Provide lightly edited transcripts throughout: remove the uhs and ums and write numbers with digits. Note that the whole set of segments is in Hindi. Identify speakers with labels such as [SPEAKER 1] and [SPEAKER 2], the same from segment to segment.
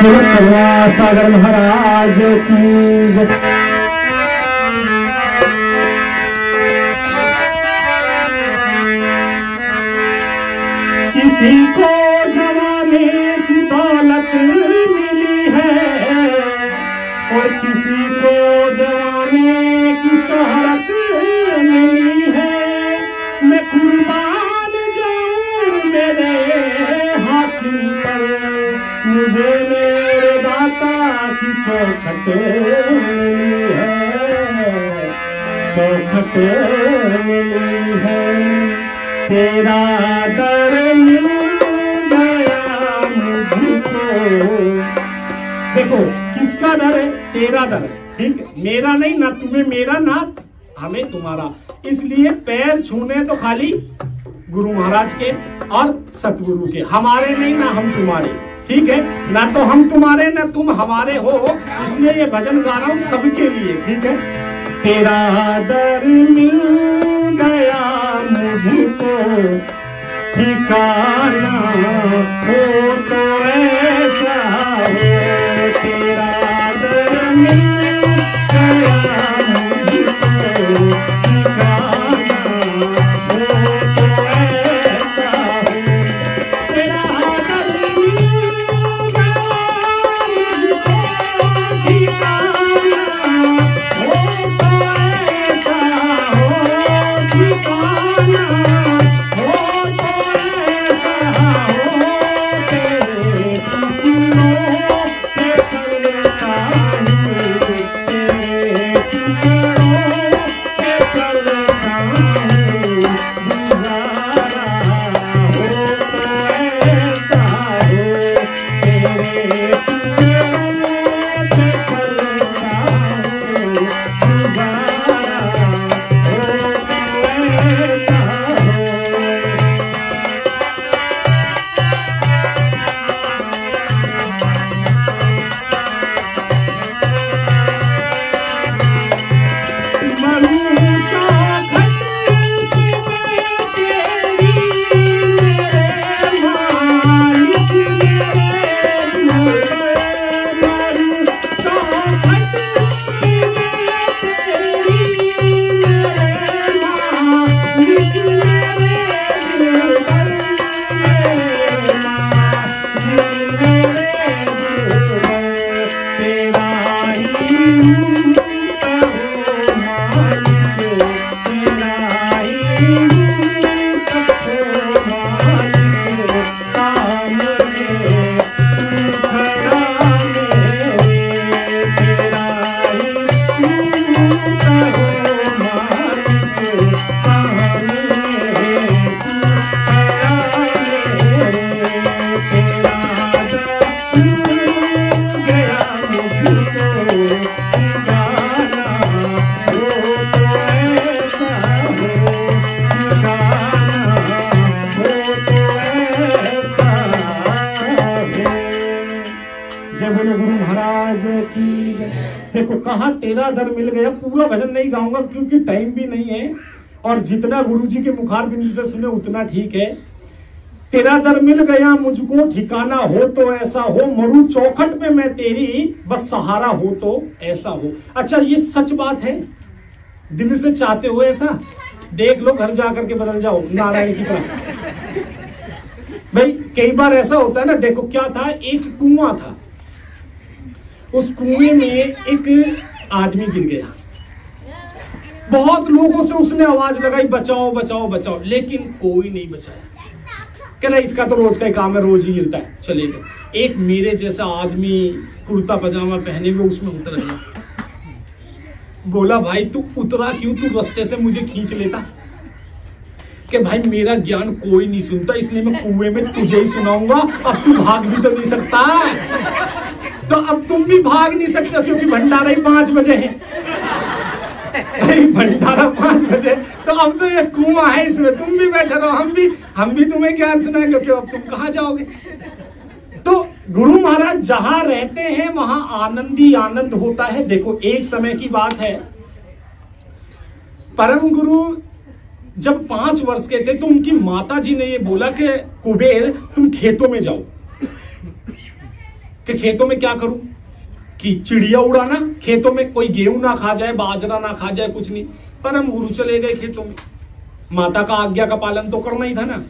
[SPEAKER 1] सागर महाराज की जय। किसी को जमाने की दौलत मिली है और किसी को जमाने की शोहरत मिली है। मैं कुर्बान जाऊं मेरे हाथी पर, मुझे मेरे दाता की चौखट मिली है, चौखट मिली है। तेरा दर मिल गया मुझको। देखो किसका दर है? तेरा दर, ठीक है। मेरा नहीं, ना तुम्हें मेरा ना हमें तुम्हारा। इसलिए पैर छूने तो खाली गुरु महाराज के और सतगुरु के, हमारे नहीं ना हम तुम्हारे, ठीक है। ना तो हम तुम्हारे ना तुम हमारे हो, इसलिए ये भजन गा रहा हूं सबके लिए, ठीक है। तेरा दर मिल गया मुझको, ठिकाना हो तो ऐसा हो। तेरा दर मिल गया मुझको, ठिकाना हो तो ऐसा हो। तेरा दर मिल गया मुझको, ठिकाना हो तो ऐसा हो, ठिकाना कहा तेरा दर मिल गया। पूरा भजन नहीं गाऊंगा क्योंकि टाइम भी नहीं है, और जितना गुरुजी के मुखार बिंद से सुने उतना ठीक है। तेरा दर मिल गया मुझको, ठिकाना हो तो ऐसा हो। मरू चौखट पे मैं तेरी, बस सहारा हो तो ऐसा हो। अच्छा ये सच बात है, दिल से चाहते हो ऐसा? देख लो, घर जाकर के बदल जाओ नारायण की तरह। भाई कई बार ऐसा होता है ना। देखो क्या था, एक कुआं था, उस कुएं में एक आदमी गिर गया। बहुत लोगों से उसने आवाज लगाई बचाओ बचाओ बचाओ, लेकिन कोई नहीं बचाया। कहना इसका तो रोज का ही काम है, रोज ही गिरता है, चलेगा। एक मेरे जैसा आदमी कुर्ता पजामा पहने हुए उसमें उतर गया। बोला भाई तू उतरा क्यों? तू रस्से से मुझे खींच लेता। कि भाई मेरा ज्ञान कोई नहीं सुनता, इसलिए मैं कुएं में तुझे ही सुनाऊंगा। अब तू भाग भी तो नहीं सकता, तो अब तुम भी भाग नहीं सकते क्योंकि भंडारा ही 5 बजे है। भंडारा 5 बजे, तो अब तो ये कुआं है, इसमें तुम भी बैठे रहो, हम भी तुम्हें ज्ञान सुनाएंगे, क्योंकि अब तुम कहाँ जाओगे। तो गुरु महाराज जहां रहते हैं वहां आनंद ही आनंद होता है। देखो एक समय की बात है, परम गुरु जब 5 वर्ष के थे तो उनकी माता जी ने ये बोला कि कुबेर तुम खेतों में जाओ। कि खेतों में क्या करूं, कि चिड़िया उड़ाना, खेतों में कोई गेहूं ना खा जाए, बाजरा ना खा जाए, कुछ नहीं। परम गुरु चले गए खेतों में, माता का आज्ञा का पालन तो करना ही था ना,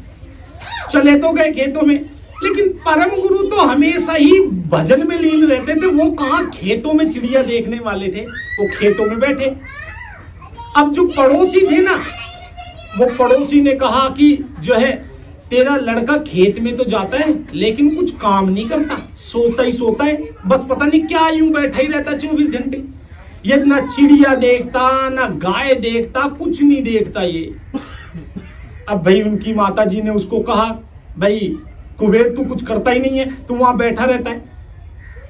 [SPEAKER 1] चले तो गए खेतों में। लेकिन परम गुरु तो हमेशा ही भजन में लीन रहते थे, वो कहां खेतों में चिड़िया देखने वाले थे, वो खेतों में बैठे। अब जो पड़ोसी थे ना, वो पड़ोसी ने कहा कि जो है तेरा लड़का खेत में तो जाता है लेकिन कुछ काम नहीं करता, सोता ही सोता है, बस पता नहीं क्या यूं बैठा ही रहता 24 घंटे। ये ना चिड़िया देखता, ना गाय देखता, कुछ नहीं देखता ये। अब भाई उनकी माता जी ने उसको कहा, भाई कुबेर तू कुछ करता ही नहीं है, तू वहां बैठा रहता है।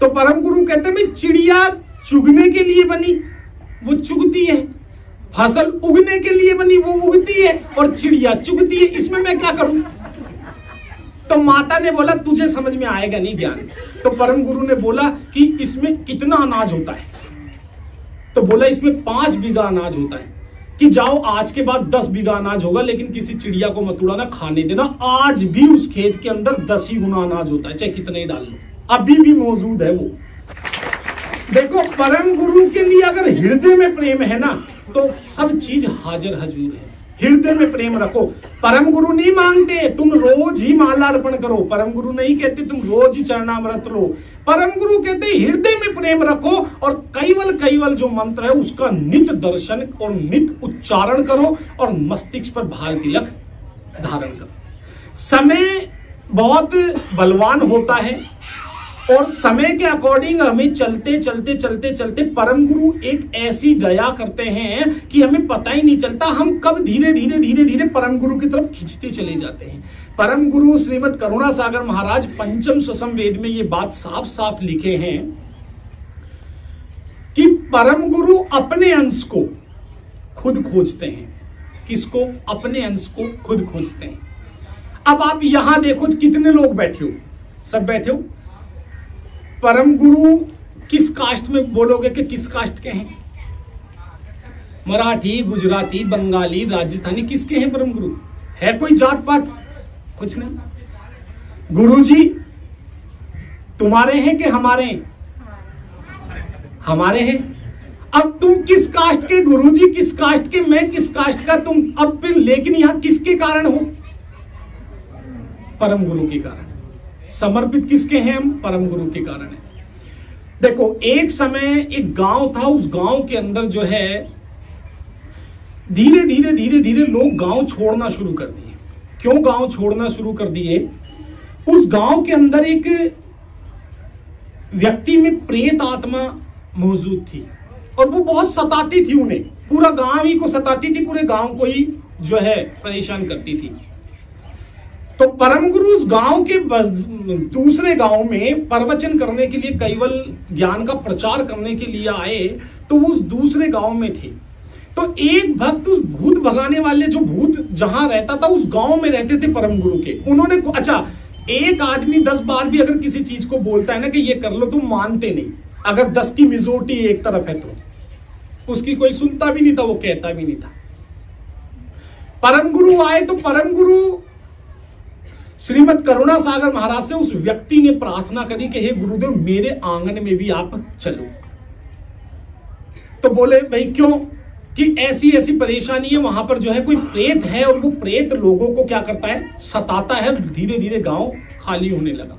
[SPEAKER 1] तो परम गुरु कहते हैं चिड़िया चुगने के लिए बनी, वो चुगती है, फसल उगने के लिए बनी, वो उगती है, और चिड़िया चुगती है, इसमें मैं क्या करूं। तो माता ने बोला तुझे समझ में आएगा नहीं ज्ञान। तो परम गुरु ने बोला कि इसमें कितना अनाज होता है, तो बोला इसमें 5 बीघा अनाज होता है, कि जाओ आज के बाद 10 बीघा अनाज होगा, लेकिन किसी चिड़िया को मत उड़ाना, खाने देना। आज भी उस खेत के अंदर 10 ही गुना अनाज होता है, चाहे कितने ही डाल लो, अभी भी मौजूद है वो। देखो परम गुरु के लिए अगर हृदय में प्रेम है ना, तो सब चीज हाजिर हजूर है। हृदय में प्रेम रखो। परम गुरु नहीं मांगते तुम रोज ही माला अर्पण करो, परम गुरु नहीं कहते तुम रोज ही चरणामृत लो। परम गुरु कहते हृदय में प्रेम रखो, और कैवल जो मंत्र है उसका नित दर्शन और नित उच्चारण करो, और मस्तिष्क पर भाल तिलक धारण करो। समय बहुत बलवान होता है, और समय के अकॉर्डिंग हमें चलते परम गुरु एक ऐसी दया करते हैं कि हमें पता ही नहीं चलता, हम कब धीरे धीरे परम गुरु की तरफ खिंचते चले जाते हैं। परम गुरु श्रीमद करुणा सागर महाराज पंचम सुसम वेद में ये बात साफ साफ लिखे हैं कि परम गुरु अपने अंश को खुद खोजते हैं। किसको? अपने अंश को खुद खोजते हैं। अब आप यहां देखो कितने लोग बैठे हो, सब बैठे हो। परम गुरु किस कास्ट में बोलोगे कि किस कास्ट के हैं? मराठी, गुजराती, बंगाली, राजस्थानी, किसके हैं परम गुरु? है कोई जात पात? कुछ नहीं। गुरुजी तुम्हारे हैं कि हमारे हैं? हमारे हैं। अब तुम किस कास्ट के? गुरुजी किस कास्ट के, मैं किस कास्ट का, तुम अब फिर लेकिन यहां किसके कारण हो? परम गुरु के कारण। समर्पित किसके हैं हम? परम गुरु के कारण है। देखो एक समय एक गांव था, उस गांव के अंदर जो है धीरे धीरे लोग गांव छोड़ना शुरू कर दिए। क्यों गांव छोड़ना शुरू कर दिए? उस गांव के अंदर एक व्यक्ति में प्रेत आत्मा मौजूद थी, और वो बहुत सताती थी उन्हें, पूरा गांव ही को सताती थी, पूरे गांव को ही जो है परेशान करती थी। तो परम गुरु उस गांव के दूसरे गांव में प्रवचन करने के लिए, कैवल ज्ञान का प्रचार करने के लिए आए, तो वो उस दूसरे गांव में थे। तो एक भक्त उस भूत भगाने वाले, जो भूत जहां रहता था उस गांव में रहते थे परम गुरु के, उन्होंने अच्छा एक आदमी 10 बार भी अगर किसी चीज को बोलता है ना कि ये कर लो, तुम मानते नहीं। अगर 10 की मेजॉरिटी एक तरफ है तो उसकी कोई सुनता भी नहीं था, वो कहता भी नहीं था। परम गुरु आए तो परम गुरु श्रीमद करुणा सागर महाराज से उस व्यक्ति ने प्रार्थना करी कि हे गुरुदेव मेरे आंगन में भी आप चलो। तो बोले भाई क्यों? कि ऐसी ऐसी परेशानी है, वहां पर जो है कोई प्रेत है, और वो प्रेत लोगों को क्या करता है? सताता है। धीरे धीरे गांव खाली होने लगा।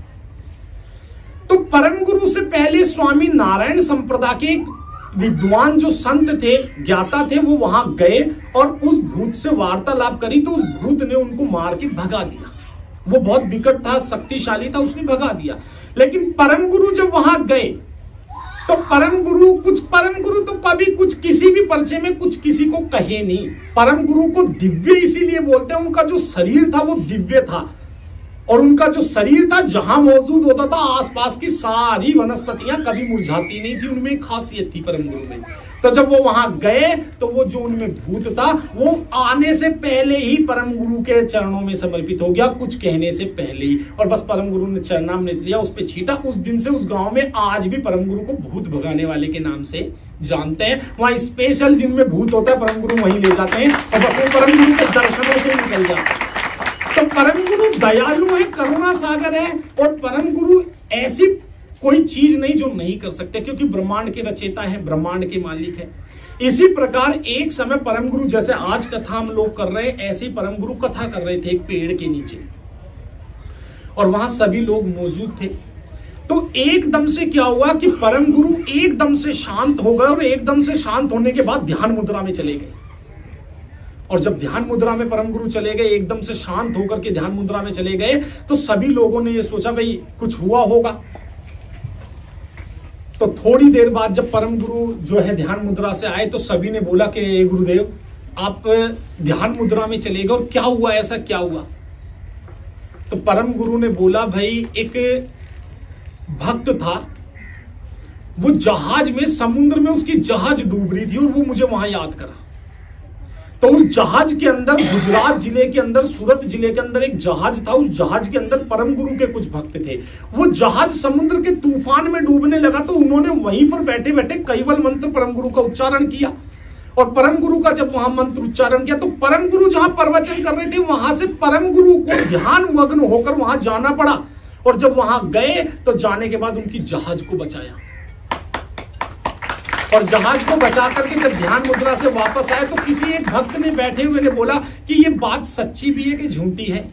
[SPEAKER 1] तो परम गुरु से पहले स्वामी नारायण संप्रदाय के एक विद्वान जो संत थे, ज्ञाता थे, वो वहां गए और उस भूत से वार्तालाप करी। तो उस भूत ने उनको मार के भगा दिया। वो बहुत विकट था, शक्तिशाली था, उसने भगा दिया। लेकिन परम गुरु जब वहां गए तो परम गुरु तो कभी कुछ किसी भी परिचय में कुछ किसी को कहे नहीं। परम गुरु को दिव्य इसीलिए बोलते हैं, उनका जो शरीर था वो दिव्य था, और उनका जो शरीर था जहां मौजूद होता था आसपास की सारी वनस्पतियां कभी मुरझाती नहीं थी। उनमें एक खासियत थी परम गुरु में। तो जब वो वहां गए तो वो जो उनमें भूत था वो आने से पहले ही परम गुरु के चरणों में समर्पित हो गया, कुछ कहने से पहले ही। और बस परम गुरु ने चरणामृत लिया, उस पे छीटा। उस दिन से उस गांव में आज भी परम गुरु को भूत भगाने वाले के नाम से जानते हैं। वहां स्पेशल जिनमें भूत होता है परम गुरु वहीं ले जाते हैं, और बस वो परम गुरु के दर्शनों से निकल जाते हैं। तो परम गुरु दयालु है, करुणा सागर है, और परम गुरु ऐसी कोई चीज नहीं जो नहीं कर सकते, क्योंकि ब्रह्मांड के रचयिता है, ब्रह्मांड के मालिक है। इसी प्रकार एक समय परम गुरु, जैसे आज कथा हम लोग कर रहे हैं, ऐसे ही परम गुरु कथा कर रहे थे एक पेड़ के नीचे, और वहां सभी लोग मौजूद थे। तो एकदम से क्या हुआ कि परम गुरु एकदम से शांत हो गए, और एकदम से शांत होने के बाद ध्यान मुद्रा में चले गए। और जब ध्यान मुद्रा में परम गुरु चले गए, एकदम से शांत होकर के ध्यान मुद्रा में चले गए, तो सभी लोगों ने ये सोचा भाई कुछ हुआ होगा। तो थोड़ी देर बाद जब परम गुरु जो है ध्यान मुद्रा से आए, तो सभी ने बोला कि गुरुदेव आप ध्यान मुद्रा में चले गए, और क्या हुआ, ऐसा क्या हुआ? तो परम गुरु ने बोला भाई एक भक्त था, वो जहाज में, समुद्र में उसकी जहाज डूब रही थी, और वो मुझे वहां याद करा। तो उस जहाज के अंदर, गुजरात जिले के अंदर, सूरत जिले के अंदर एक जहाज था, उस जहाज के अंदर परम गुरु के कुछ भक्त थे। वो जहाज समुद्र के तूफान में डूबने लगा, तो उन्होंने वहीं पर बैठे बैठे कैवल मंत्र परम गुरु का उच्चारण किया। और परम गुरु का जब वहां मंत्र उच्चारण किया, तो परम गुरु जहां प्रवचन कर रहे थे, वहां से परम गुरु को ध्यान मग्न होकर वहां जाना पड़ा। और जब वहां गए, तो जाने के बाद उनकी जहाज को बचाया, और जहाज को बचा करके जब ध्यान मुद्रा से वापस आए, तो किसी एक भक्त ने बैठे हुए ने बोला कि ये बात सच्ची भी है कि झूठी है।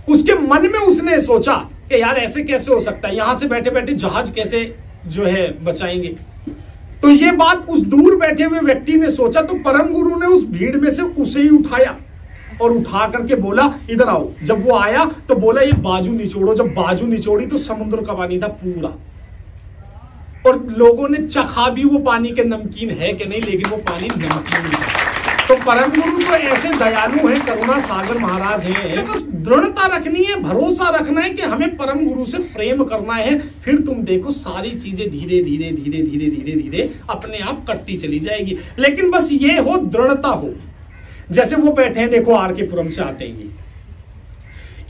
[SPEAKER 1] उसके मन में उसने सोचा कि यार ऐसे कैसे हो सकता है, यहां से बैठे बैठे जहाज कैसे जो है बचाएंगे। तो ये बात उस दूर बैठे हुए व्यक्ति ने सोचा, तो परम गुरु ने उस भीड़ में से उसे ही उठाया, और उठा करके बोला इधर आओ। जब वो आया तो बोला ये बाजू निचोड़ो। जब बाजू निचोड़ी तो समुद्र का पानी था पूरा, और लोगों ने चखा भी वो पानी के नमकीन है कि नहीं, लेकिन वो पानी नमकीन नहीं था। तो परम गुरु तो ऐसे दयालु हैं, करुणा सागर महाराज हैं। बस दृढ़ता रखनी है, भरोसा रखना है कि हमें परम गुरु से प्रेम करना है, फिर तुम देखो सारी चीजें धीरे धीरे धीरे धीरे धीरे धीरे अपने आप कटती चली जाएगी। लेकिन बस ये हो, दृढ़ता हो। जैसे वो बैठे हैं, देखो आर के पुरम से आते हैं,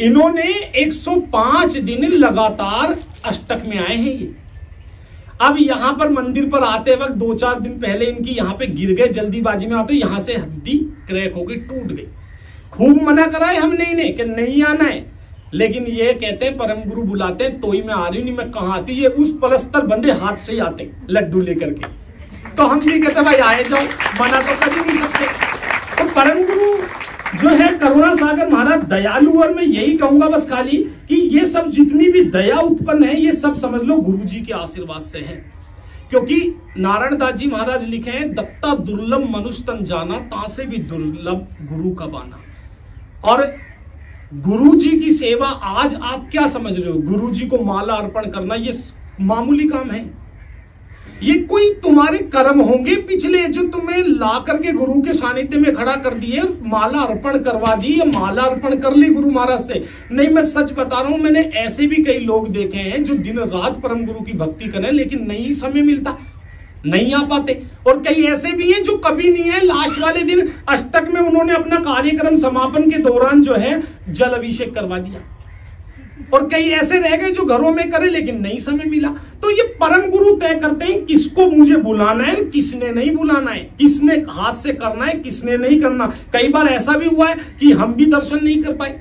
[SPEAKER 1] इन्होंने 105 दिन लगातार अष्टक में आए हैं ये। अब यहां पर मंदिर पर आते वक्त 2-4 दिन पहले इनकी यहां पे गिर गए, जल्दीबाजी में आते, यहां से हड्डी क्रैक हो गई, टूट गई। खूब मना करा है हमने इन्हें कि नहीं आना है, लेकिन ये कहते हैं परम गुरु बुलाते हैं तो ही मैं आ रही हूं, नहीं मैं कहां आती। ये उस पलस्तर बंदे हाथ से ही आते लड्डू लेकर के, तो हम भी कहते भाई आए जाओ, मना तो कर ही नहीं सकते। तो परम गुरु जो है करुणा सागर महाराज दयालु, और मैं यही कहूंगा बस खाली कि ये सब जितनी भी दया उत्पन्न है, ये सब समझ लो गुरु जी के आशीर्वाद से है। क्योंकि नारायण दास जी महाराज लिखे हैं, दत्ता दुर्लभ मनुष्य तन जाना, तासे भी दुर्लभ गुरु का बाना। और गुरु जी की सेवा आज आप क्या समझ रहे हो, गुरु जी को माला अर्पण करना ये मामूली काम है? ये कोई तुम्हारे कर्म होंगे पिछले जो तुम्हें ला करके गुरु के सानिध्य में खड़ा कर दिए, माला अर्पण करवा दी, या माला अर्पण कर ली गुरु महाराज से। नहीं, मैं सच बता रहा हूं, मैंने ऐसे भी कई लोग देखे हैं जो दिन रात परम गुरु की भक्ति करें, लेकिन नहीं समय मिलता, नहीं आ पाते। और कई ऐसे भी हैं जो कभी नहीं है, लास्ट वाले दिन अष्टक में उन्होंने अपना कार्यक्रम समापन के दौरान जो है जल अभिषेक करवा दिया। और कई ऐसे रह गए जो घरों में करे, लेकिन नहीं समय मिला। तो ये परम गुरु तय करते हैं किसको मुझे बुलाना है, किसने नहीं बुलाना है, किसने हाथ से करना है, किसने नहीं करना। कई बार ऐसा भी हुआ है कि हम भी दर्शन नहीं कर पाए,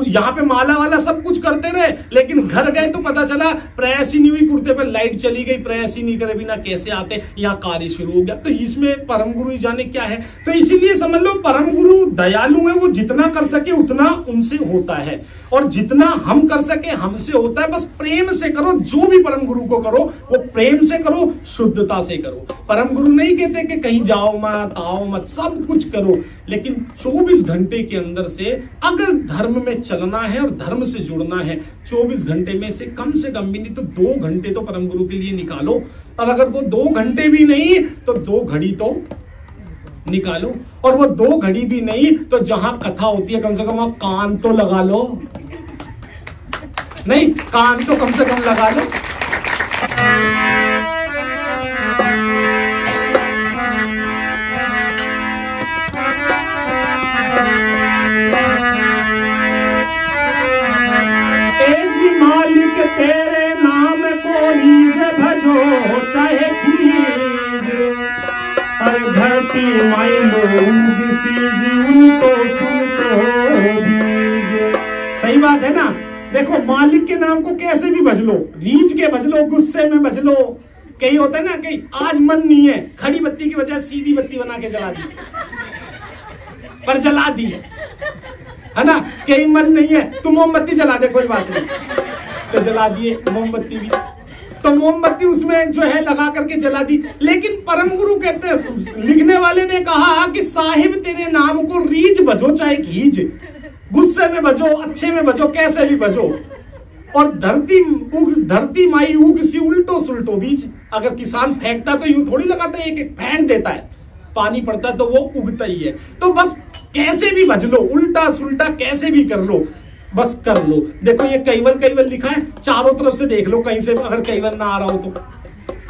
[SPEAKER 1] यहाँ पे माला वाला सब कुछ करते रहे, लेकिन घर गए तो पता चला प्रयास ही नहीं हुई, कुर्ते पे लाइट चली गई, प्रयास ही नहीं करे बिना कैसे आते, यहाँ कार्य शुरू हो गया। तो इसमें परम गुरु ही जाने क्या है। तो इसीलिए समझ लो परम गुरु दयालु है, वो जितना कर सके उतना उनसे होता है, और जितना हम कर सके हमसे होता है। बस प्रेम से करो, जो भी परम गुरु को करो वो प्रेम से करो, शुद्धता से करो। परम गुरु नहीं कहते कि कहीं जाओ मत, आओ मत, सब कुछ करो, लेकिन 24 घंटे के अंदर से अगर धर्म में चलना है और धर्म से जुड़ना है, 24 घंटे में से कम भी नहीं तो 2 घंटे तो परम गुरु के लिए निकालो। और अगर वो 2 घंटे भी नहीं तो 2 घड़ी तो निकालो, और वो 2 घड़ी भी नहीं तो जहां कथा होती है कम से कम वहां कान तो लगा लो, नहीं कान तो कम से कम लगा लो। मालिक तेरे नाम को लीजे भजो चाहे खीज, हर धरती माई लोग सीज उनको सुन तो बीज। सही बात है ना, देखो मालिक के नाम को कैसे भी भज लो, रीझ के भज लो, गुस्से में भज लो। कई होता है ना, कई आज मन नहीं है, खड़ी बत्ती की बजाय सीधी बत्ती बना के जला दी, पर जला दी है ना। कई मन नहीं है, तू मोमबत्ती जला दे, कोई बात नहीं, तो जला दिए मोमबत्ती भी। तो मोमबत्ती उसमें जो है लगा करके जला दी। लेकिन परम गुरु कहते हैं, लिखने वाले ने कहा कि साहिब तेरे नाम को रीझ भजो चाहे खींच, गुस्से में भजो, अच्छे में भजो, कैसे भी भजो। और धरती माई उग सी उल्टो सुल्टो बीज। अगर किसान फेंकता तो यूं थोड़ी लगाता है, एक फेंक देता है, पानी पड़ता है तो वो उगता ही है। तो बस कैसे भी भज लो, उल्टा सुल्टा कैसे भी कर लो, बस कर लो। देखो ये कैवल लिखा है, चारों तरफ से देख लो, कहीं से अगर कैवल ना आ रहा हो तो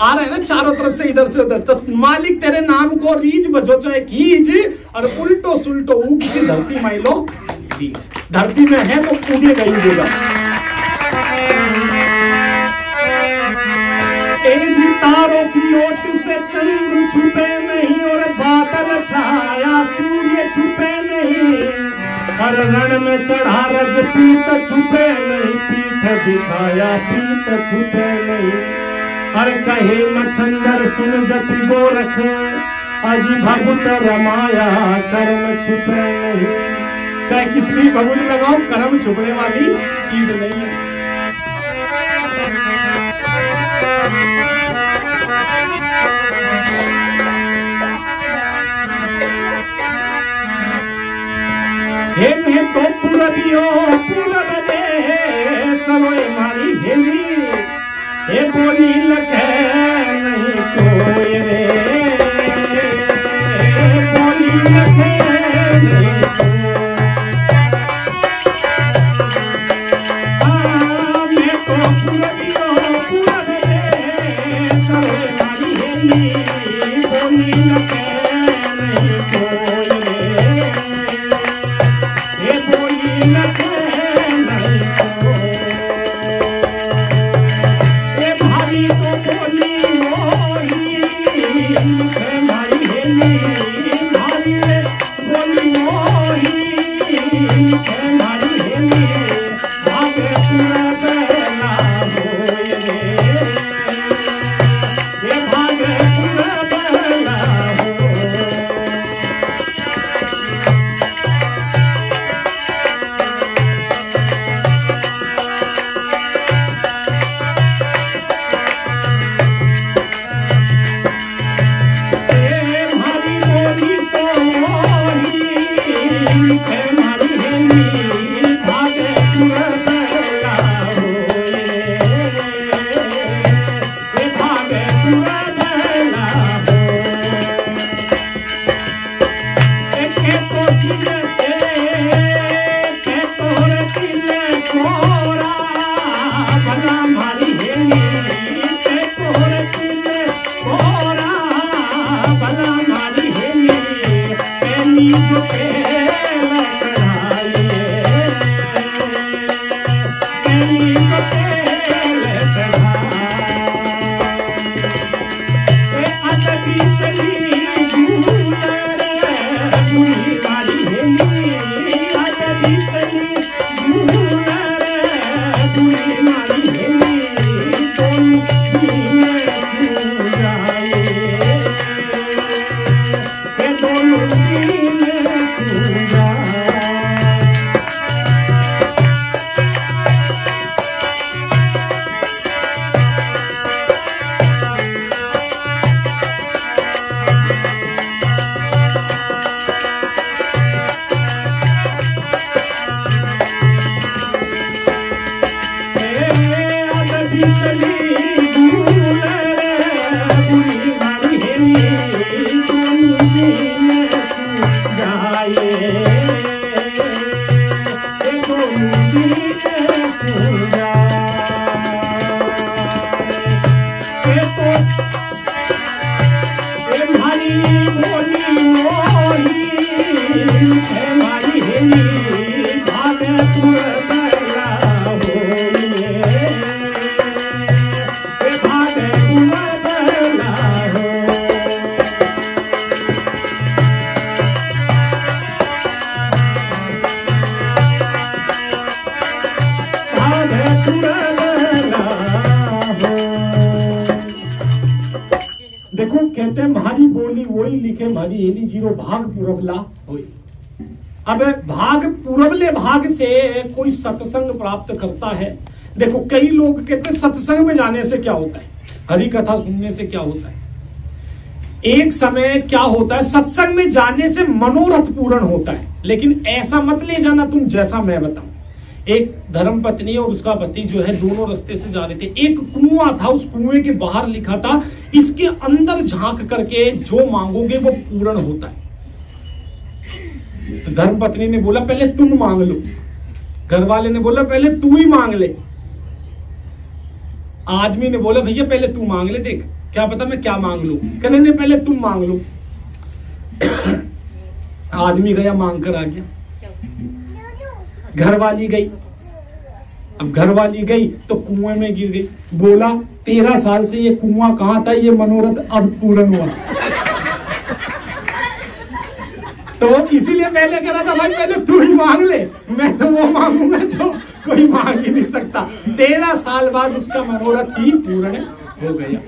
[SPEAKER 1] आ रहा है ना, चारों तरफ से इधर से उधर। तो मालिक तेरे नाम को रीझ भजो चाहे खींच, और उल्टो सुल्टो उग सी धरती माई लो बीज। धरती में है तो उगेगा ही उगेगा। तारों की ओट से चंद्र छुपे नहीं, और बादल छाया सूर्य छुपे नहीं, और रण में चढ़ा रजपूत छुपे नहीं, पीठ दिखाया पीठ छुपे नहीं। और कहे मछंदर सुन जति गोरख, अजी भगुत रमाया कर्म छुपे नहीं। चाहे कितनी भगुत लगाओ, कर्म छुपने वाली चीज नहीं है। हे तो पूरबियो पूरब दे सरोए मारी हेली, हे बोली लखे नहीं कोई रे, बोली लखे नहीं कोई। मैं तो पूरबियो पूरब दे सरोए मारी हेली, बोली लखे नहीं कोई रे, कहते हैं भारी बोली वही लिखे भारी एली जीरो भाग पूरबला होई। अब भाग पूरबले भाग से कोई सत्संग प्राप्त करता है। देखो कई लोग कहते हैं सत्संग में जाने से क्या होता है, हरि कथा सुनने से क्या होता है। एक समय क्या होता है, सत्संग में जाने से मनोरथ पूर्ण होता है, लेकिन ऐसा मत ले जाना तुम जैसा मैं बताऊं। एक धर्म पत्नी और उसका पति जो है दोनों रास्ते से जा रहे थे। एक कुआं था, उस कुएं के बाहर लिखा था इसके अंदर झांक करके जो मांगोगे वो पूर्ण होता है। तो धर्म पत्नी ने बोला पहले तुम मांग लो, घर वाले ने बोला पहले तू ही मांग ले। आदमी ने बोला भैया पहले तू मांग ले, देख क्या पता मैं क्या मांग लूं। कहने ने पहले तुम मांग लो। आदमी गया मांग कर आ गया। घर वाली गई, अब घर वाली गई तो कुएं में गिर गई। बोला 13 साल से ये कुआं कहां था, ये मनोरथ अब पूर्ण हुआ। तो इसीलिए पहले कह रहा था भाई पहले तू ही मांग ले, मैं तो वो मांगूंगा जो कोई मांग ही नहीं सकता। 13 साल बाद उसका मनोरथ ही पूर्ण हो गया।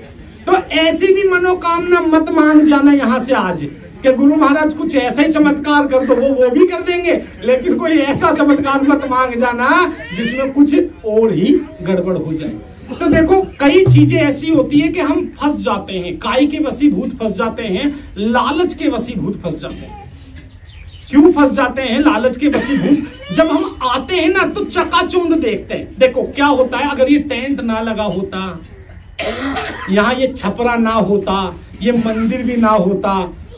[SPEAKER 1] तो ऐसी भी मनोकामना मत मांग जाना यहाँ से आज कि गुरु महाराज कुछ ऐसा ही चमत्कार कर दो, वो भी कर देंगे, लेकिन कोई ऐसा चमत्कार मत मांग जाना जिसमें कुछ और ही गड़बड़ हो जाए। तो देखो कई चीजें ऐसी होती है कि हम फंस जाते हैं, काय के वशीभूत फंस जाते हैं, लालच के वशीभूत फंस जाते हैं। क्यों फंस जाते हैं लालच के वशीभूत? जब हम आते हैं ना तो चकाचौंध देखते हैं। देखो क्या होता है, अगर ये टेंट ना लगा होता, यहाँ ये छपरा ना होता, ये मंदिर भी ना होता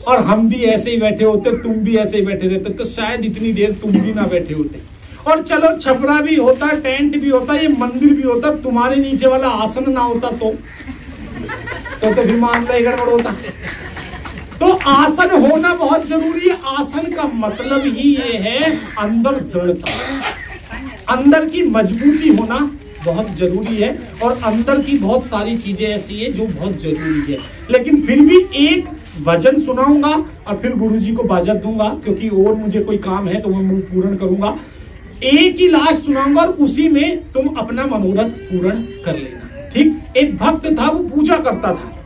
[SPEAKER 1] और हम भी ऐसे ही बैठे होते, तुम भी ऐसे ही बैठे रहते, तो शायद इतनी देर तुम भी ना बैठे होते। और चलो छपरा भी होता, टेंट भी होता, ये मंदिर भी होता, तुम्हारे नीचे वाला आसन ना होता तो भी मामला ही गड़बड़ होता। तो आसन होना बहुत जरूरी है। आसन का मतलब ही ये है अंदर दृढ़ता, अंदर की मजबूती होना बहुत जरूरी है। और अंदर की बहुत सारी चीजें ऐसी है जो बहुत जरूरी है। लेकिन फिर भी एक भजन सुनाऊंगा और फिर गुरुजी को बाजत दूंगा, क्योंकि और मुझे कोई काम है तो मैं पूर्ण करूंगा। एक ही लास्ट सुनाऊंगा और उसी में तुम अपना मनोरथ पूर्ण कर लेना, ठीक। एक भक्त था, वो पूजा करता था।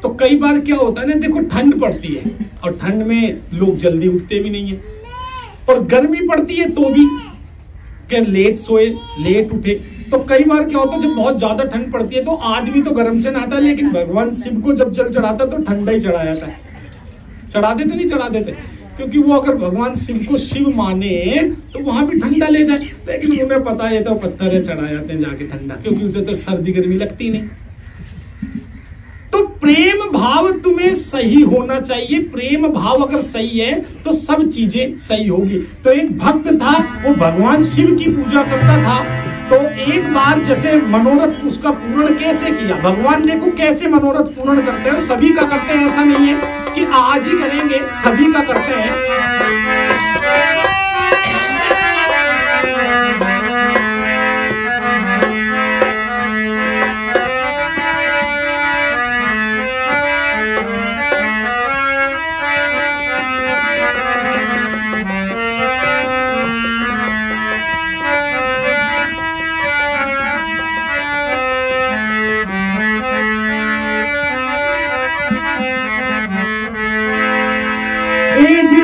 [SPEAKER 1] तो कई बार क्या होता है ना, देखो ठंड पड़ती है और ठंड में लोग जल्दी उठते भी नहीं है, और गर्मी पड़ती है तो भी क्या लेट सोए लेट उठे। तो कई बार क्या होता है, जब बहुत ज्यादा ठंड पड़ती है तो आदमी तो गर्म से नहाता है, लेकिन भगवान शिव को जब जल चढ़ाता तो ठंडा ही चढ़ा जाता है। चढ़ा देते नहीं चढ़ा देते, क्योंकि वो अगर भगवान शिव को शिव माने तो वहां भी ठंडा ले जाए, लेकिन उन्हें पता है तो पत्थर है, चढ़ा जाते हैं जाके ठंडा, क्योंकि उसे तो सर्दी गर्मी लगती नहीं। तो प्रेम भाव तुम्हें सही होना चाहिए। प्रेम भाव अगर सही है तो सब चीजें सही होगी। तो एक भक्त था, वो भगवान शिव की पूजा करता था। तो एक बार जैसे मनोरथ उसका पूर्ण कैसे किया, भगवान देखो कैसे मनोरथ पूर्ण करते हैं, और सभी का करते हैं, ऐसा नहीं है कि आज ही करेंगे, सभी का करते हैं।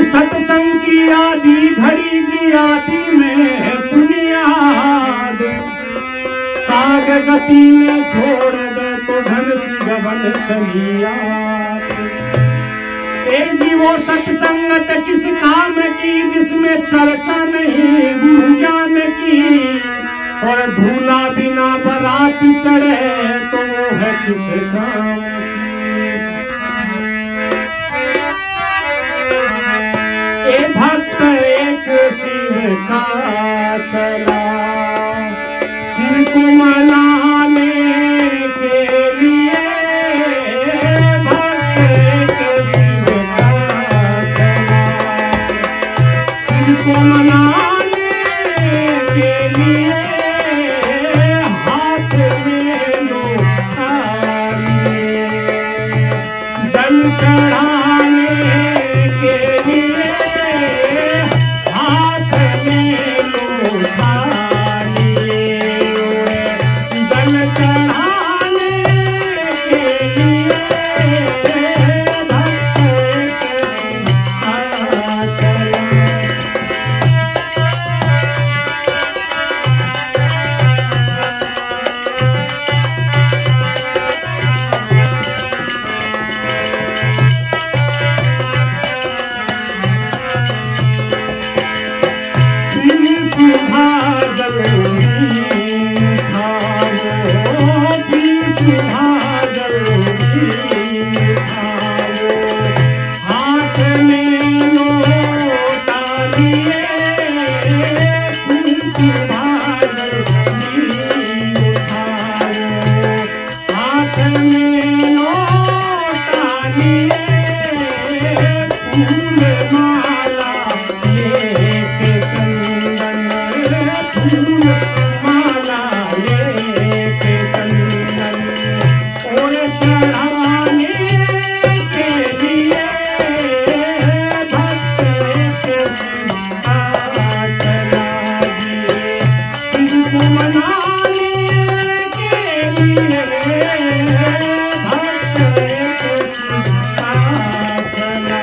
[SPEAKER 1] सत्संग की आदि घड़ी जी आदि में बुनियाद, काग गति में छोड़ दे तो धन सी गबन चलिया। जी वो सत्संगत किस काम की जिसमें चर्चा नहीं गुरु ज्ञान की, और धूला बिना बारात चढ़े तो वो है किस काम की। भक्त एक शिव का चला, शिव को मनाने के लिए, भक्त एक शिव का चला, शिव को मनाने के लिए, हाथ में लोटा लिए, जल चढ़ाने के लिए, जल चढ़ाने के लिए फिर सुबह जल्दी उठाओ, हाथ में लोटा लिए फिर सुबह जल्दी उठाओ, हाथ में लोटा लिए फूल माला लेके चंदन, फूल माला लेके चंदन और चढ़ाने के लिए भक्त के सिवा चला दिए, शिव को मनाने के लिए भक्त के सिवा चला।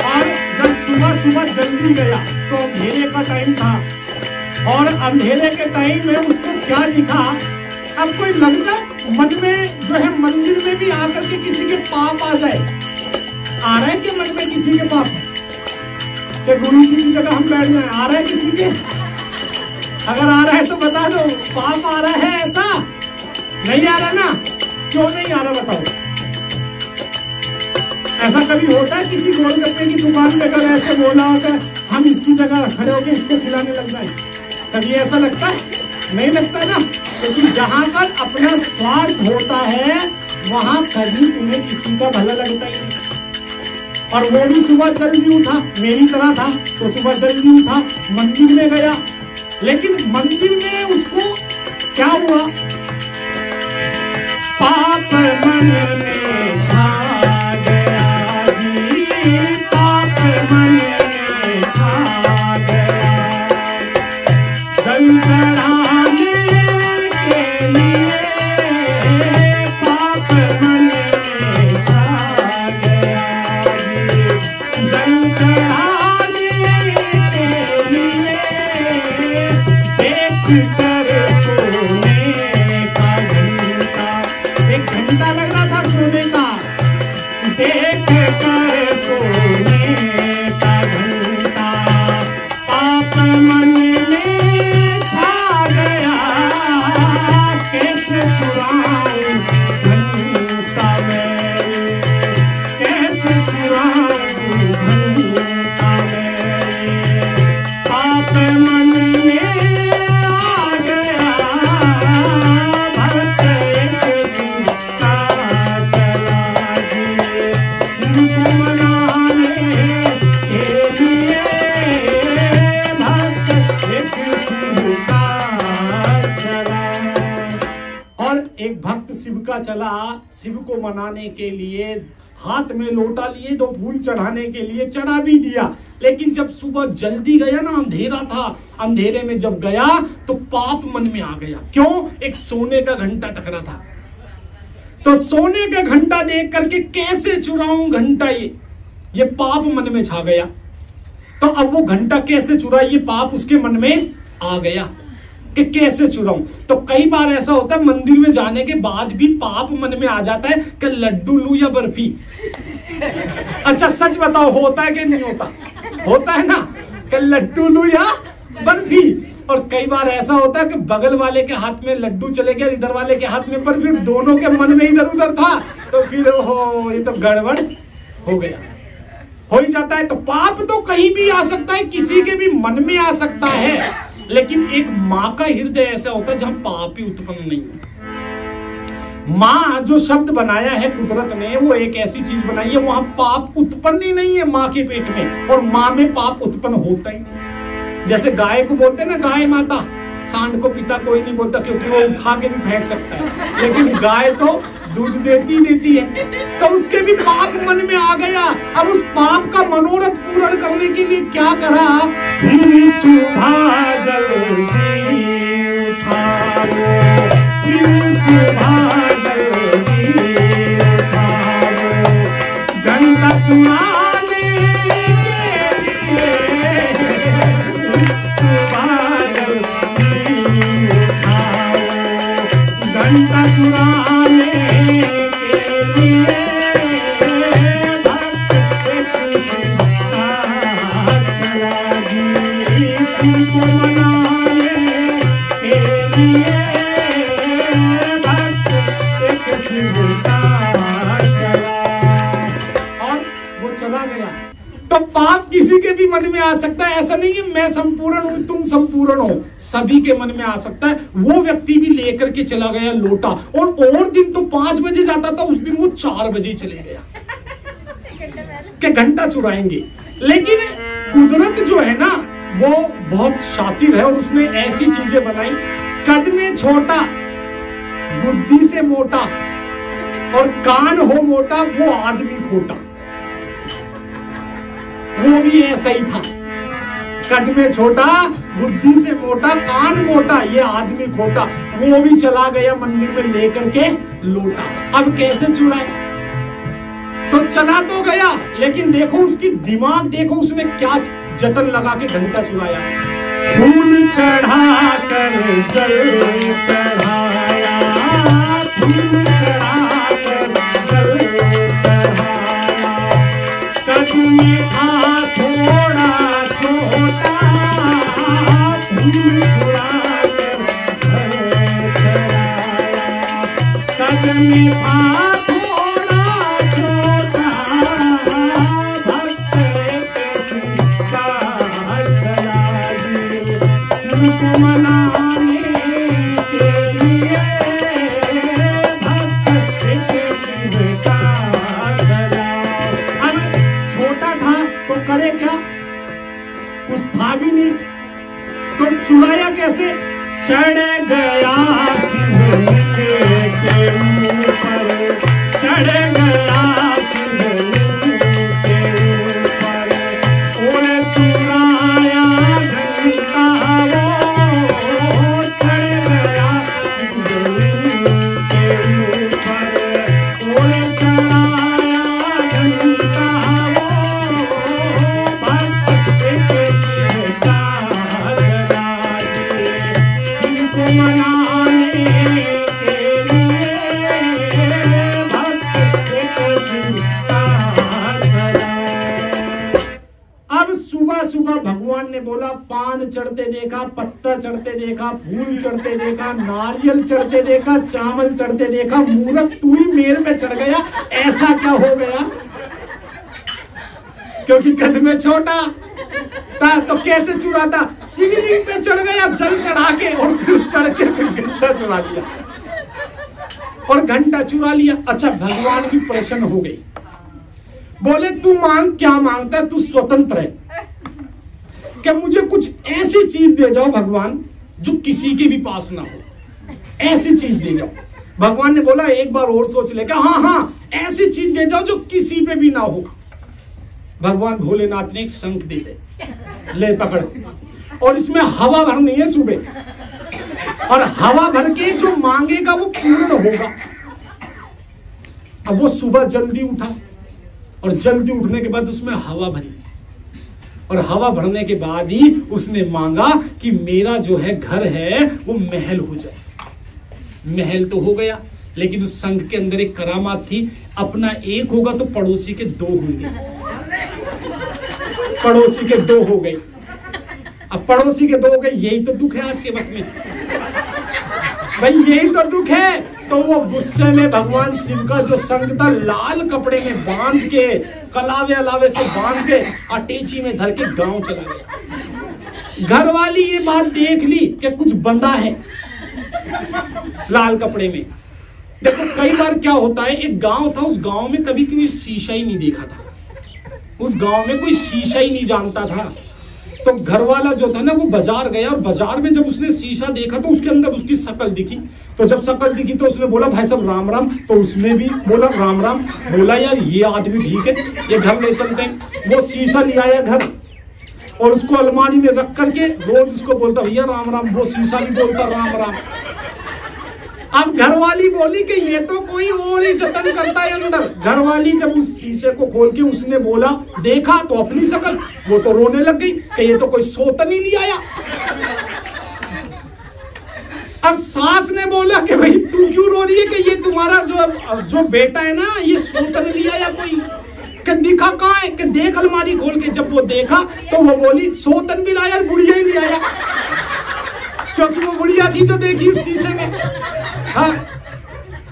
[SPEAKER 1] और जब सुबह सुबह जल्दी गया तो अंधेरे का टाइम था, और अंधेरे के टाइम में उसको क्या दिखा, अब कोई लगता मन में जो है मंदिर में भी आकर के किसी के पाप आ जाए, आ रहा है कि मन में किसी के पाप कि गुरु जी की जगह हम बैठ जाए, आ रहा है किसी के? अगर आ रहा है तो बता दो, पाप आ रहा है ऐसा? नहीं आ रहा ना? क्यों नहीं आ रहा बताओ? ऐसा कभी होता है किसी गोलगप्पे की दुकान पे अगर ऐसे बोला होता है हम इसकी जगह खड़े होकर इसको खिलाने लग जाए, कभी ऐसा लगता है? नहीं लगता ना? क्योंकि जहां पर अपना स्वार्थ होता है वहां कभी तुम्हें किसी का भला लगता ही नहीं। और वो भी सुबह जल्दी उठा, मेरी तरह था, तो सुबह जल्दी उठा, मंदिर में गया, लेकिन मंदिर में उसको क्या हुआ, पाप मन में छा गया जी, पाप मन में छा गया, जल चढ़ाने के लिए पाप मन में छा गया जी, जल चढ़ाने के लिए देख कर सोने का घंटा, एक घंटा लग रहा था सोने का, देख कर सोने का घंटा, पाप मन में छा गया, कैसे चुराऊं घंटा मैं, कैसे चुराऊं घंटा मैं, पाप मन में आ गया, भक्त एक दूसरा चला जी, शिव को मनाने के लिए भक्त एक दूसरा चला। और एक भक्त शिव का चला, शिव को मनाने के लिए हाथ में लोटा लिए, तो फूल चढ़ाने के लिए चढ़ा भी दिया, लेकिन जब सुबह जल्दी गया ना, अंधेरा था, अंधेरे में जब गया तो पाप मन में आ गया। क्यों? एक सोने का घंटा टकरा था, तो सोने का घंटा देख करके कैसे चुराऊं घंटा, ये पाप मन में छा गया। तो अब वो घंटा कैसे चुराए, ये पाप उसके मन में आ गया कि कैसे चुराऊं। तो कई बार ऐसा होता है मंदिर में जाने के बाद भी पाप मन में आ जाता है कि लड्डू लूं या बर्फी। अच्छा सच बताओ, होता है कि नहीं होता? होता है ना कि लड्डू लूं या बर्फी। और कई बार ऐसा होता है कि बगल वाले के हाथ में लड्डू चले गया, इधर वाले के हाथ में बर्फी, दोनों के मन में इधर उधर था, तो फिर हो ये तो गड़बड़ हो गया, हो ही जाता है। तो पाप तो कहीं भी आ सकता है, किसी के भी मन में आ सकता है, लेकिन एक माँ का हृदय ऐसा होता है जहां पाप ही उत्पन्न नहीं है। माँ जो शब्द बनाया है कुदरत ने, वो एक ऐसी चीज बनाई है वहां पाप उत्पन्न ही नहीं है माँ के पेट में, और माँ में पाप उत्पन्न होता ही नहीं। जैसे गाय को बोलते हैं ना गाय माता, सांड को पिता कोई नहीं बोलता क्योंकि वो उठा के भी फेंक सकता है, लेकिन गाय तो दूध देती है। तो उसके भी पाप मन में आ गया। अब उस पाप का मनोरथ पूर्ण करने के लिए क्या करा, फिर सुबह जल्दी उठाओ, फिर सुबह जल्दी उठाओ, घंटा चुराने के लिए सुबह जल्दी उठाओ, घंटा चुराने के लिए भक्त एक चला जी। को मनाने के लिए भक्त एक शिव का चला, और वो चला गया। तो पाप किसी के भी मन में आ सकता है, ऐसा नहीं है मैं संपूर्ण हूं तुम संपूर्ण हो, सभी के मन में आ सकता है। वो व्यक्ति भी लेकर के चला गया लोटा, और दिन तो 5 बजे जाता था, उस दिन वो 4 बजे चले गया कि घंटा चुराएंगे। लेकिन कुदरत जो है ना वो बहुत शातिर है, और उसने ऐसी चीजें बनाई, कद में छोटा बुद्धि से मोटा और कान हो मोटा वो आदमी खोटा। वो भी ऐसा ही था, कद में छोटा बुद्धि से मोटा कान मोटा, ये आदमी खोटा। वो भी चला गया मंदिर में लेकर के लोटा। अब कैसे चुराए? तो चला तो गया, लेकिन देखो उसकी दिमाग देखो, उसने क्या जतन लगा के घंटा चुराया। फूल चढ़ा कर जल चढ़ाया, फूल चढ़ा कर जल चढ़ाया, कद में था थोड़ा छोटा, फूल चढ़ा कर जल चढ़ाया, कद में था चुराया कैसे? चढ़ गया शिवलिंग के ऊपर, चढ़ गया शिवलिंग के ऊपर, और चुराया घंटा वो, चढ़ गया शिवलिंग के ऊपर, और चढ़ाया घंटा वो, भक्त एक शिव का मनाने के लिए भक्त एक शिव का चला। अब सुबह सुबह भगवान ने बोला, पान चढ़ते देखा, पत्ता चढ़ते देखा, फूल चढ़ते देखा, नारियल चढ़ते देखा, चावल चढ़ते देखा, मूर्ख तू ही मेर में चढ़ गया, ऐसा क्या हो गया? क्योंकि कद में छोटा था तो कैसे चुराता? शिवलिंग पे चढ़ गया जल चढ़ा के, और फिर चढ़ के घंटा चुरा लिया, और घंटा चुरा लिया। अच्छा, भगवान की प्रसन्न हो गई, बोले तू मांग, क्या मांगता है? तू स्वतंत्र है, क्या मुझे कुछ ऐसी चीज दे जाओ भगवान जो किसी के भी पास ना हो, ऐसी चीज दे जाओ। भगवान ने बोला एक बार और सोच ले, क्या हाँ ऐसी चीज दे जाओ जो किसी पे भी ना हो। भगवान भोलेनाथ ने एक शंख दे दे, ले पकड़, और इसमें हवा भरनी है सुबह, और हवा भर के जो मांगेगा वो पूर्ण होगा। अब वो सुबह जल्दी उठा, और जल्दी उठने के बाद उसमें हवा भरी, और हवा भरने के बाद ही उसने मांगा कि मेरा जो है घर है वो महल हो जाए। महल तो हो गया, लेकिन उस संघ के अंदर एक करामात थी, अपना एक होगा तो पड़ोसी के 2 होंगे, पड़ोसी के 2 हो गए। अब पड़ोसी के 2 हो गए, यही तो दुख है आज के वक्त में भाई, यही तो दुख है। तो वो गुस्से में भगवान शिव का जो संघ था, लाल कपड़े में बांध के, कलावे अलावे से बांध के, अटेची में धर के गांव चला गया। घर वाली ये बात देख ली कि कुछ बंदा है लाल कपड़े में। देखो कई बार क्या होता है, एक गांव था, उस गांव में कभी कोई शीशा ही नहीं देखा था, उस गांव में कोई शीशा ही नहीं जानता था। तो घर वाला जो था ना वो बाजार गया, और बाजार में जब उसने शीशा देखा तो उसके अंदर उसकी शक्ल दिखी। तो जब शक्ल दिखी तो उसने बोला भाई साहब राम राम, तो उसने भी बोला राम राम। बोला यार ये आदमी ठीक है, ये घर ले चलते हैं। वो शीशा ले आया घर, और उसको अलमारी में रख करके रोज उसको बोलता भैया राम राम, वो शीशा भी बोलता राम राम। अब घरवाली बोली कि ये तो कोई और ही जतन करता है अंदर। घरवाली जब उस शीशे को खोल के उसने बोला, देखा तो अपनी शक्ल, वो तो रोने लग गई कि ये तो कोई सोतन ही नहीं आया। अब सास ने बोला कि भाई तू क्यों रो रही है, कि ये तुम्हारा जो बेटा है ना, ये सोतन नहीं आया कोई। कि दिखा कहाँ है, कि देख अलमारी खोल के। जब वो देखा तो वो बोली सोतन भी लाया, बुढ़िया ही नहीं आया, क्योंकि वो बुढ़िया थी जो देखी उस शीशे में। हाँ,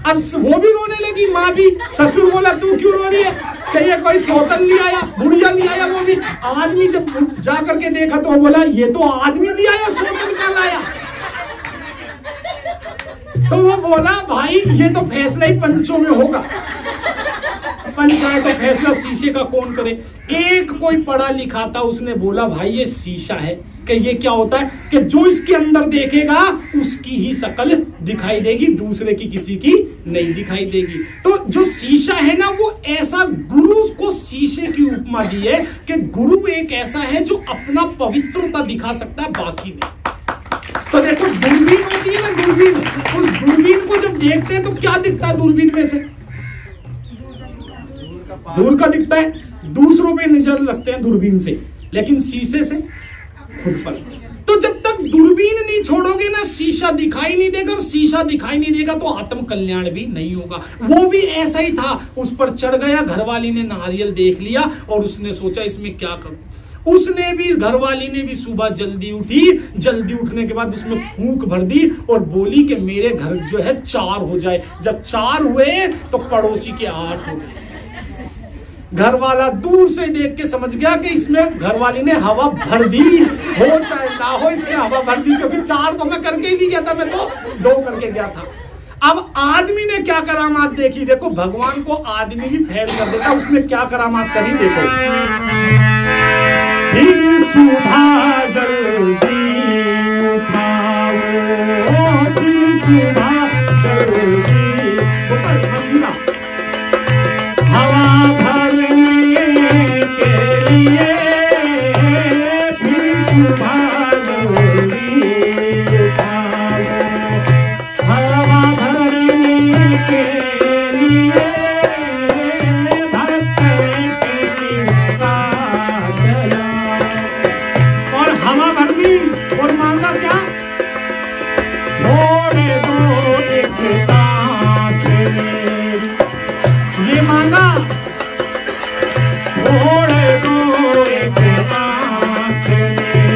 [SPEAKER 1] अब वो भी रोने लगी, माँ भी। ससुर बोला तू क्यों रो रही है, कि ये कोई सोतन नहीं आया, बुढ़िया नहीं आया। वो भी आदमी जब जा करके देखा तो बोला ये तो आदमी नहीं आया, सोतन कहाँ लाया। तो वो बोला भाई ये तो फैसला ही पंचों में होगा, पंचायत का फैसला शीशे का कौन करे। एक कोई पढ़ा लिखा था, उसने बोला भाई ये शीशा है, कि ये क्या होता है कि जो इसके अंदर देखेगा उसकी ही शक्ल दिखाई देगी, दूसरे की किसी की नहीं दिखाई देगी। तो जो शीशा है ना, वो ऐसा, गुरु को शीशे की उपमा दी है कि गुरु एक ऐसा है जो अपना पवित्रता दिखा सकता है, बाकी नहीं। तो देखो दूरबीन होती है ना, दूरबीन, उस दूरबीन को जब देखते हैं तो क्या दिखता है दूरबीन में से, दूर का दिखता है, दूसरों पे नजर रखते हैं दूरबीन से, लेकिन शीशे से खुद पर। तो जब तक दूरबीन नहीं छोड़ोगे ना, शीशा दिखाई नहीं देगा, और शीशा दिखाई नहीं देगा तो आत्म कल्याण भी नहीं होगा। वो भी ऐसा ही था, उस पर चढ़ गया, घरवाली ने नारियल देख लिया और उसने सोचा इसमें क्या करूं। उसने भी, घरवाली ने भी सुबह जल्दी उठी, जल्दी उठने के बाद उसमें फूंक भर दी और बोली कि मेरे घर जो है 4 हो जाए। जब 4 हुए तो पड़ोसी के 8 हो गए। घर वाला दूर से देख के समझ गया कि इसमें घरवाली ने हवा भर दी, हो चाहे ना हो इसमें हवा भर दी, क्योंकि 4 तो मैं करके ही नहीं गया था, मैं तो 2 करके गया था। अब आदमी ने क्या करामात देखी, देखो भगवान को आदमी भी फेल कर देता, उसने क्या करामात करी देखो। फिर सुबह जल्दी उठाओ, फिर सुबह जल्दी उठाओ, हवा भरने के लिए, फिर सुबह जल्दी उठाओ, हवा भरने के लिए, भक्त किसका चला। और हवा भर दी और मांगा क्या, छोड़ दो एक कांच मेरी, ये मांगा छोड़ दो एक कांच मेरी,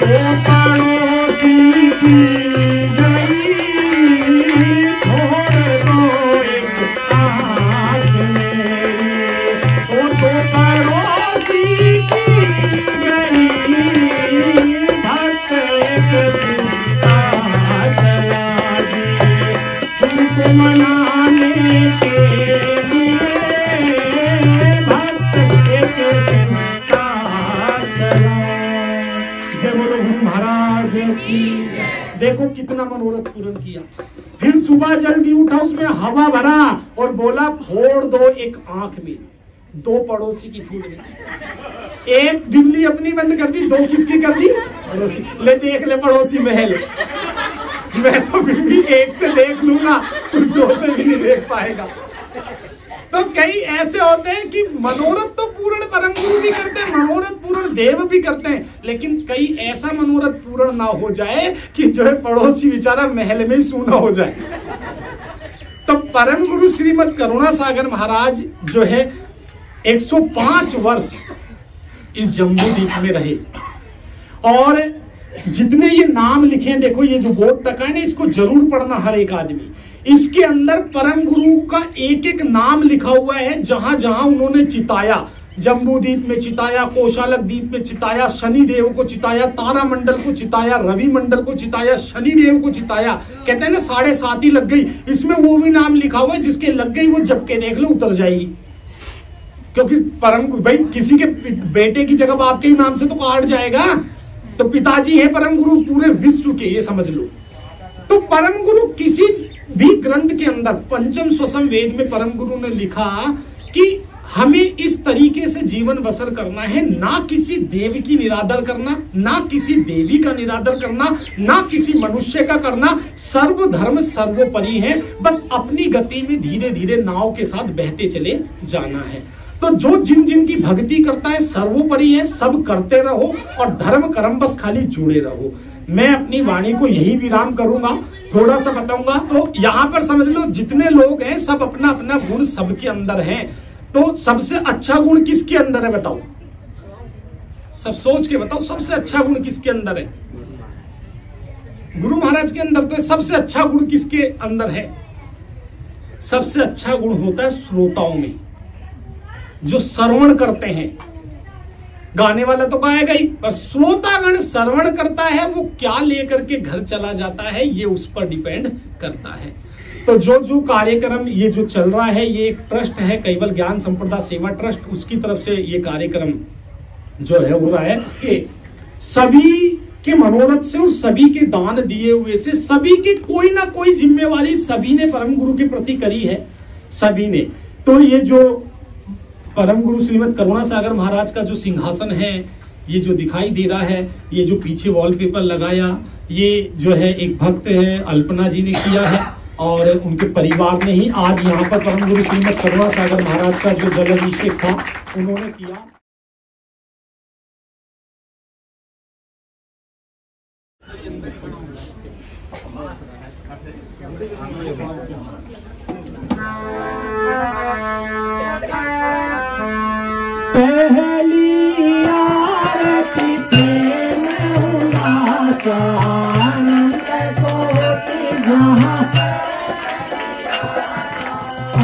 [SPEAKER 1] 2 पड़ोसी की गई, छोड़ दो एक कांच मेरी, वो 2 पड़ोसी की गई, भक्त एक सीता चला जी, सुख मनाने के लिए, भक्त एक सीता चला। जय बोलो गुरु महाराज की। देखो कितना मनोरथ पूर्ण किया। फिर सुबह जल्दी उठा, उसमें हवा भरा और बोला फोड़ दो एक आंख में। 2 पड़ोसी की फूट गई, एक डिबली अपनी बंद कर दी, 2 किसकी कर दी, पड़ोसी। ले देख ले पड़ोसी महल, मैं तो फिर भी 1 से देख लूंगा, तू 2 से भी नहीं देख पाएगा। तो कई ऐसे होते हैं कि मनोरथ तो पूर्ण परम गुरु भी करते हैं, मनोरथ पूर्ण देव भी करते हैं, लेकिन कई ऐसा मनोरथ पूर्ण ना हो जाए कि जो है पड़ोसी बेचारा महल में ही सूना हो जाए। तो परम गुरु श्रीमद करुणा सागर महाराज जो है 105 वर्ष इस जम्बू द्वीप में रहे, और जितने ये नाम लिखे हैं, देखो ये जो बोर्ड टका है ना, इसको जरूर पढ़ना हर एक आदमी। इसके अंदर परम गुरु का एक एक नाम लिखा हुआ है, जहां जहां उन्होंने चिताया। जम्बू द्वीप में चिताया, कोशालक द्वीप में चिताया, शनि देव को चिताया, तारा मंडल को चिताया, रवि मंडल को चिताया, शनि देव को चिताया। कहते हैं ना 7.5 ही लग गई, इसमें वो भी नाम लिखा हुआ है जिसके लग गई वो जबके देख लो उतर जाएगी, क्योंकि परम भाई किसी के बेटे की जगह आपके ही नाम से तो काट जाएगा। तो पिताजी है परम गुरु पूरे विश्व के, ये समझ लो। तो परम गुरु किसी भी ग्रंथ के अंदर, पंचम स्वसम वेद में परम गुरु ने लिखा कि हमें इस तरीके से जीवन बसर करना है, ना किसी देव की निरादर करना, ना किसी देवी का निरादर करना, ना किसी मनुष्य का करना। सर्व धर्म सर्वोपरि है, बस अपनी गति में धीरे धीरे नाव के साथ बहते चले जाना है। तो जो जिन जिन की भक्ति करता है सर्वोपरि है, सब करते रहो और धर्म कर्म बस खाली जुड़े रहो। मैं अपनी वाणी को यही विराम करूंगा, थोड़ा सा बताऊंगा। तो यहाँ पर समझ लो जितने लोग हैं सब अपना अपना गुण सबके अंदर है। तो सबसे अच्छा गुण किसके अंदर है बताओ, सब सोच के बताओ, सबसे अच्छा गुण किसके अंदर है? गुरु महाराज के अंदर। तो सबसे अच्छा गुण किसके अंदर है? सबसे अच्छा गुण होता है श्रोताओं में, जो श्रवण करते हैं। गाने वाला तो गाएगा ही, पर श्रोतागण श्रवण करता है, वो क्या लेकर के घर चला जाता है ये उस पर डिपेंड करता है। तो जो कार्यक्रम ये जो चल रहा है, ये एक ट्रस्ट है, कैवल ज्ञान संप्रदा सेवा ट्रस्ट, उसकी तरफ से ये कार्यक्रम जो है हो रहा है कि सभी के मनोरथ से और सभी के दान दिए हुए से सभी की कोई ना कोई जिम्मेवारी सभी ने परम गुरु के प्रति करी है, सभी ने। तो ये जो परम गुरु श्रीमद करुणा सागर महाराज का जो सिंहासन है, ये जो दिखाई दे रहा है, ये जो पीछे वॉलपेपर लगाया, ये जो है एक भक्त है अल्पना जी ने किया है, और उनके परिवार ने ही आज यहाँ पर परम गुरु श्रीमद करुणा सागर महाराज का जो जल अभिषेक था उन्होंने किया।
[SPEAKER 2] पहली आरती प्रेम उल्लास आनंद कोटि जहाँ,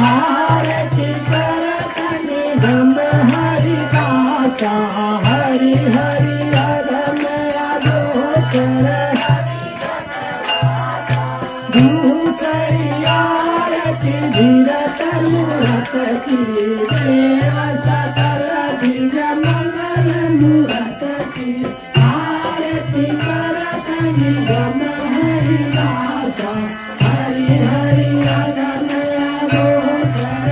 [SPEAKER 2] आरती करत निगम हरिदासा, हरि हरि अगम अगोचर, दूसरी आरती धीरत मूरत की, देव सकल दिव्य मंगल मूरत की, आरती करत निगम हरिदासा, हरि हरि अगम अगोचर,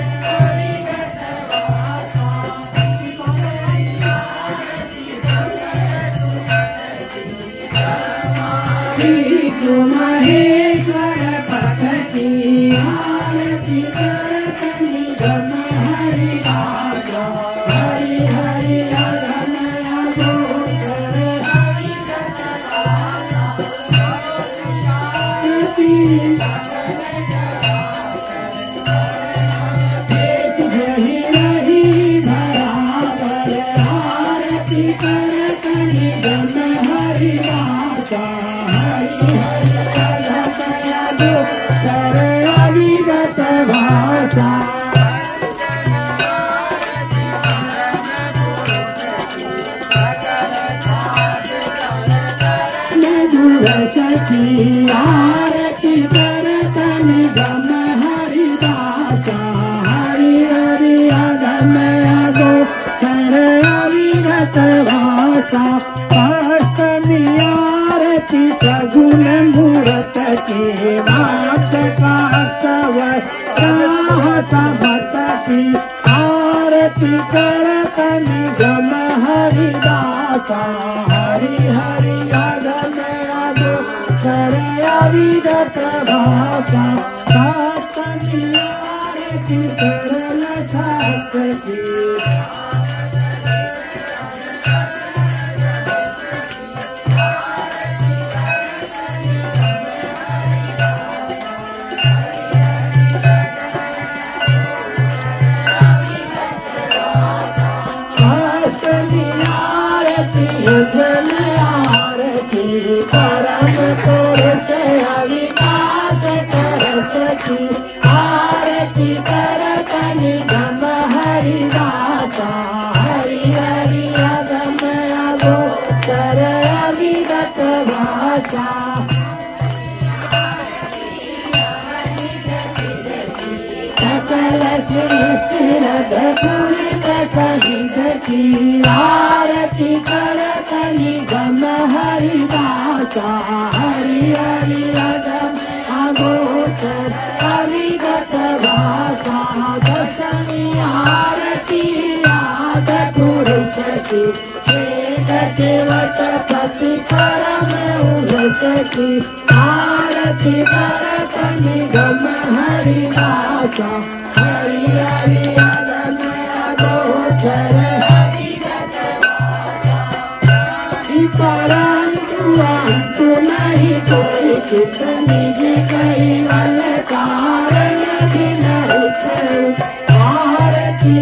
[SPEAKER 2] महेश्वर पति, आरती करत निगम हरिदासा, हरि हरि अगम अगोचर, जही रही बराबर, आरती करत निगम हरिदासा, हरि हरि अगम अगोचर, अविगत भाषा, सखी आरती करत निगम हरिदासा, हरि हरि अगम अगोचर, अविगत भाषा, अष्टमी आरती सगुण मूरत की, नाथ काष्टव भक्त की, आरती करत निगम हरिदासा, हरि हरि अगम अगोचर, अविगत भाषा, सप्तमी आरती सरल भक्त की, जन आरती परम पुरुष अविनाश करती, आरती करत निगम हरिदासा, हरि हरि अगम अगोचर, अविगत भाषा, सकल सृष्टि रद पूरित सहित की, आरती करत निगम हरिदासा, हरि हरि अगम अगोचर, अविगत भाषा, दशमी आरती आद पुरुष की, वेद केवट पति परम उल्लस की, आरती करत निगम हरिदासा, हरि हरि अगम अगोचर, परंतु अंत नहीं कोई चित निज कैवल कारण बिन आरती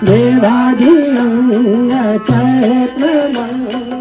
[SPEAKER 2] देवाधीनं चैत्र